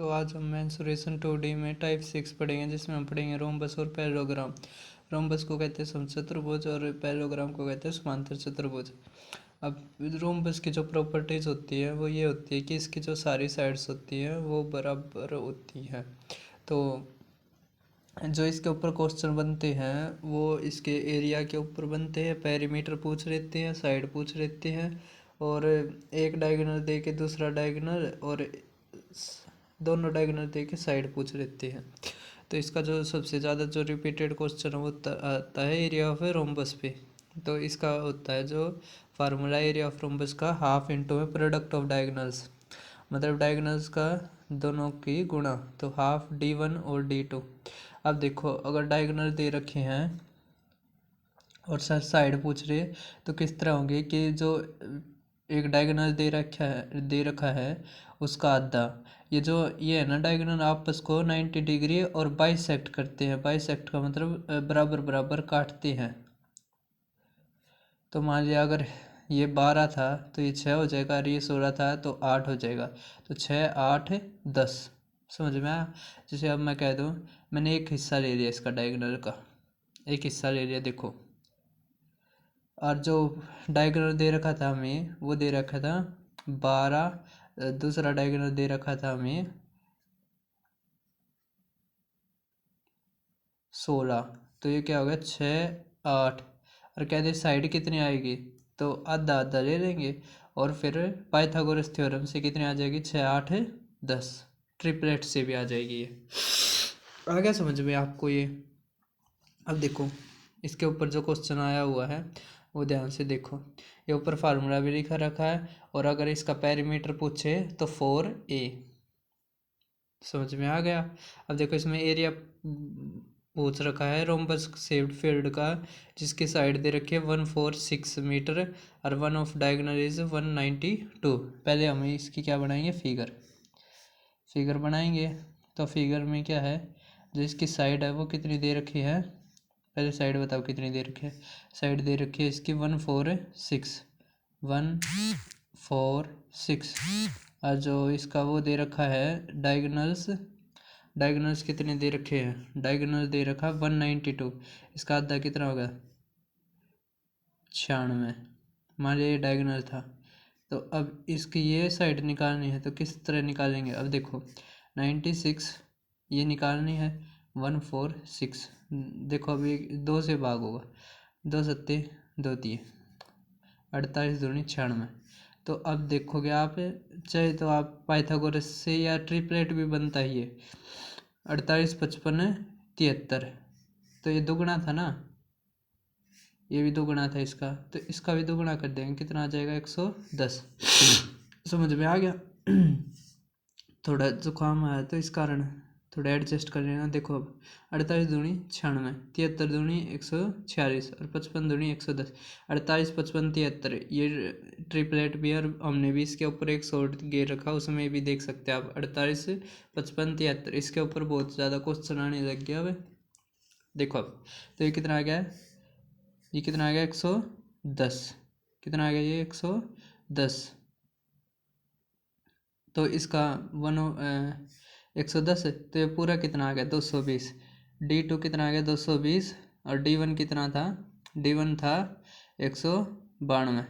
तो आज हम मेंसुरेशन 2D में टाइप 6 पढ़ेंगे, जिसमें हम पढ़ेंगे रोम्बस और पैरेललोग्राम। रोम्बस को कहते हैं समचतुर्भुज और पैरेललोग्राम को कहते हैं समांतर चतुर्भुज। अब रोम्बस की जो प्रॉपर्टीज होती है वो ये होती है कि इसकी जो सारी साइड्स होती हैं वो बराबर होती हैं। तो जो इसके ऊपर क्वेश्चन बनते हैं वो इसके एरिया के ऊपर बनते हैं, पेरीमीटर पूछ लेते हैं, साइड पूछ लेते हैं, और एक डायगोनल दे के दूसरा डायगोनल और दोनों डायगोनल दे के साइड पूछ लेते हैं। तो इसका जो सबसे ज़्यादा जो रिपीटेड क्वेश्चन वो आता है एरिया ऑफ रोम्बस पे। तो इसका होता है जो फार्मूला एरिया ऑफ रोम्बस का हाफ इंटू में प्रोडक्ट ऑफ डायगोनल्स, मतलब डायगोनल्स का दोनों की गुणा, तो हाफ D1 और D2। अब देखो अगर डायगोनल दे रखे हैं और साइड पूछ रहे तो किस तरह होंगे कि जो एक डायगोनल दे रखा है उसका आधा, ये है ना डायगोनल आपस को 90 डिग्री और बाइसेक्ट करते हैं। बाइसेक्ट का मतलब बराबर बराबर काटते हैं। तो मान लिया अगर ये 12 था तो ये 6 हो जाएगा, और ये 16 था तो 8 हो जाएगा। तो 6 8 10, समझ में आया। जैसे अब मैं कह दूँ मैंने एक हिस्सा ले लिया इसका डायगोनल का, एक हिस्सा ले लिया देखो, और जो डायगोनल दे रखा था हमें वो दे रखा था 12, दूसरा डायगोनल दे रखा था हमें 16। तो ये क्या हो गया 6 8, और कहते साइड कितनी आएगी तो आधा आधा ले लेंगे, और फिर पाइथागोरस थ्योरम से कितनी आ जाएगी 6 8 10, ट्रिपलेट से भी आ जाएगी। ये आ गया समझ में आपको ये। अब देखो इसके ऊपर जो क्वेश्चन आया हुआ है वो ध्यान से देखो, ये ऊपर फार्मूला भी लिखा रखा है, और अगर इसका पेरीमीटर पूछे तो 4A। समझ में आ गया। अब देखो इसमें एरिया पूछ रखा है रोम्बस शेप्ड फील्ड का, जिसकी साइड दे रखी है 146 मीटर, और वन ऑफ डायगोनल इज 192। पहले हम इसकी क्या बनाएंगे, फिगर बनाएंगे। तो फिगर में क्या है, जो इसकी साइड है वो कितनी दे रखी है, पहले साइड बताओ कितनी दे रखी है। साइड दे रखी है इसकी 146, और जो इसका वो दे रखा है डायगोनल्स कितने दे रखे हैं, डायगोनल दे रखा 192, इसका आधा कितना होगा 96। मान लिया ये डायगोनल था। तो अब इसकी ये साइड निकालनी है, तो किस तरह निकालेंगे। अब देखो 96 ये निकालनी है, 146 देखो अभी 2 से भाग होगा, 2 सत्ते 2 3, 48 दूनी 96। तो अब देखोगे आप, चाहे तो आप पाइथागोरस से या ट्रिपलेट भी बनता ही है, 48 55 73, तो ये दुगुना था ना, ये भी दुगुना था इसका, तो इसका भी दुगुना कर देंगे, कितना आ जाएगा 110। समझ में आ गया। थोड़ा जुकाम आया तो इस कारण थोड़ा एडजस्ट कर लेना। देखो अब 48 दूनी 96, 73 दूनी 146, और 55 दूनी 110, 48 55 73, ये ट्रिपलेट भी है, और हमने भी इसके ऊपर एक शॉर्ट गेयर रखा, उसमें भी देख सकते हैं आप 48 55 73, इसके ऊपर बहुत ज़्यादा क्वेश्चन आने लग गया अब। देखो अब तो ये कितना आ गया है, ये कितना आ गया 110, कितना आ गया ये 110। तो इसका 110 है, तो ये पूरा कितना आ गया 220। D2 कितना आ गया 220, और D1 कितना था, D1 था 192।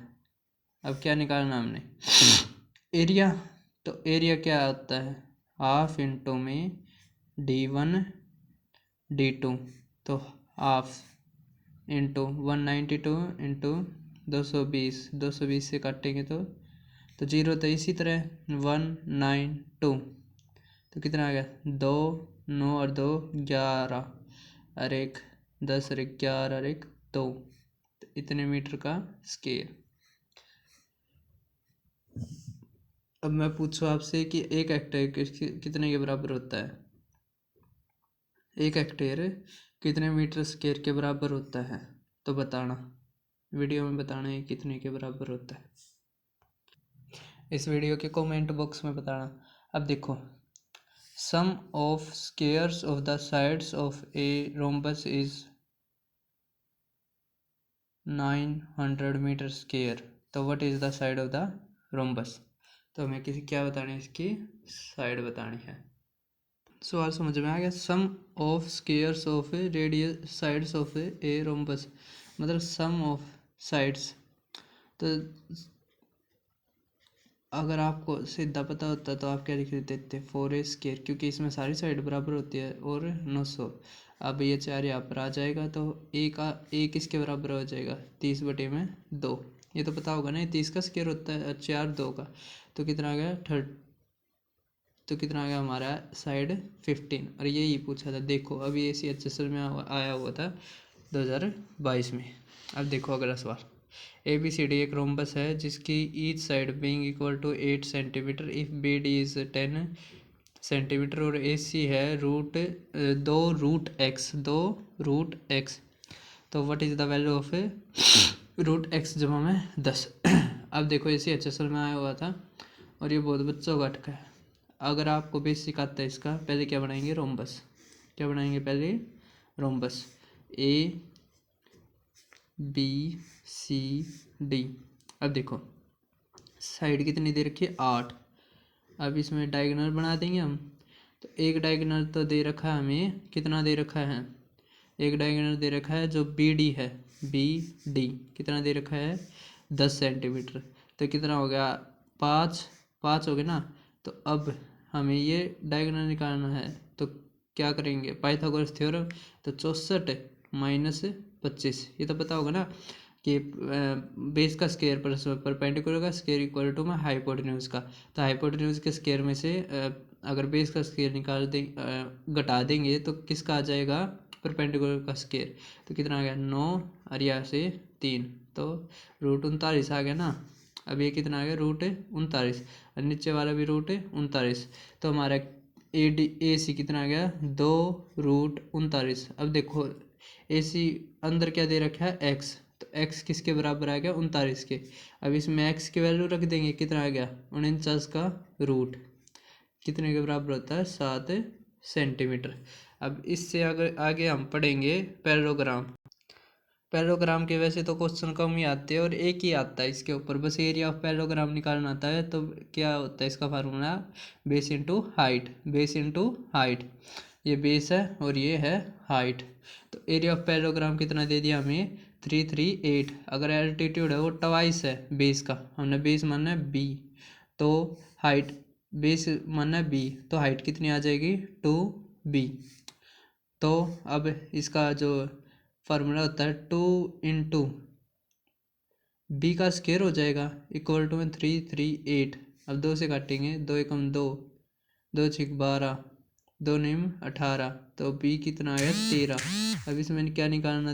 अब क्या निकालना हमने, एरिया। तो एरिया क्या होता है, हाफ इंटू में D1 D2, तो हाफ इंटू 192 इंटू 220 से काटेंगे तो जीरो, तो इसी तरह 192, तो कितना आ गया 2 9 और 2 11, और 1 10 और 1 11 और 1 2, तो इतने मीटर का स्केयर। अब मैं पूछूं आपसे कि एक हेक्टेयर कितने के बराबर होता है, एक हेक्टेयर कितने मीटर स्क्वायर के बराबर होता है, तो बताना, वीडियो में बताना है कितने के बराबर होता है, इस वीडियो के कमेंट बॉक्स में बताना। अब देखो sum of squares of the sides of a rhombus is 900 metre square, तो what is the side of the rhombus. तो हमें किसी क्या बतानी है, इसकी साइड बतानी है। सवाल समझ में आ गया। Sum of squares of radius sides of a rhombus, मतलब सम ऑफ साइड्स। तो अगर आपको सीधा पता होता तो आप क्या लिख देते, 4a², क्योंकि इसमें सारी साइड बराबर होती है, और 900। अब ये 4 यहाँ पर आ जाएगा तो ए किसके बराबर हो जाएगा, 30/2। ये तो पता होगा ना, ये 30 का स्क्वायर होता है, 4 2 का, तो कितना आ गया तो कितना आ गया हमारा साइड 15। और यही पूछा था। देखो अभी ए सी एच एस एल में आया हुआ था 2022 में। अब देखो अगला सवाल। ए बी सी डी एक रोम्बस है जिसकी each side being equal to 8 centimetre if B D is 10 centimetre, और ए सी है दो रूट एक्स। तो what is the value of root X जमा में 10। अब देखो A C H S L में आया हुआ था और ये बहुत बच्चों का अटका है। अगर आपको बेसिक आता है इसका, पहले क्या बनाएंगे, रोम्बस। क्या बनाएंगे पहले, rhombus. A B C D. अब देखो साइड कितनी दे रखी है, 8। अब इसमें डायगोनल बना देंगे हम। तो एक डायगोनल तो दे रखा है हमें, कितना दे रखा है, एक डायगोनल दे रखा है जो बी डी है, बी डी कितना दे रखा है, 10 सेंटीमीटर। तो कितना हो गया, 5 हो गया ना। तो अब हमें ये डायगोनल निकालना है, तो क्या करेंगे, पाइथागोरस थ्योरम। तो 64 माइनस 25, ये तो पता होगा ना कि बेस का स्क्वायर प्लस परपेंडिकुलर का स्क्वायर इक्वल टू में हाइपोटेन्यूज का। तो हाइपोटेन्यूज के स्क्वायर में से अगर बेस का स्क्वायर निकाल दें घटा देंगे तो किसका आ जाएगा, परपेंडिकुलर का स्क्वायर। तो कितना आ गया, 9 और यहाँ से 3, तो √39 आ गया ना। अब ये कितना आ गया, √39, और नीचे वाला भी √39। तो हमारा ए सी कितना आ गया, 2√39। अब देखो ए सी अंदर क्या दे रखा है, एक्स। तो x किसके बराबर आ गया, 39 के। अब इसमें x की वैल्यू रख देंगे, कितना आ गया, 49 का रूट कितने के बराबर होता है, 7 सेंटीमीटर। अब इससे अगर आगे हम पढ़ेंगे पैरेललोग्राम के वैसे तो क्वेश्चन कम ही आते हैं और एक ही आता है इसके ऊपर, बस एरिया ऑफ पैरेललोग्राम निकालना आता है। तो क्या होता है इसका फार्मूला, बेस इंटू हाइट। ये बेस है और ये है हाइट। तो एरिया ऑफ पैरेललोग्राम कितना दे दिया हमें, 338। अगर एल्टीट्यूड है वो ट्वाइस है बेस का, हमने बेस मानना है बी, तो हाइट बेस मानना है बी, तो हाइट कितनी आ जाएगी, 2b। तो अब इसका जो फार्मूला होता है 2 इंटू बी का स्क्वायर हो जाएगा इक्वल टू में 338। अब 2 से काटेंगे, 2 एकम 2, 2 छिक 12, 2 निम 18, तो बी कितना आया, 13। अब इसमें क्या निकालना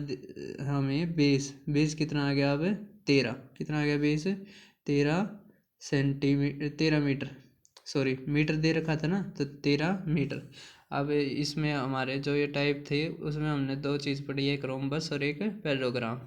हमें, बेस कितना आ गया, अब 13 कितना आ गया, बेस 13 मीटर, सॉरी मीटर दे रखा था ना, तो 13 मीटर। अब इसमें हमारे जो ये टाइप थे उसमें हमने 2 चीज़ पढ़ी, एक रोम्बस और एक पैरेललोग्राम।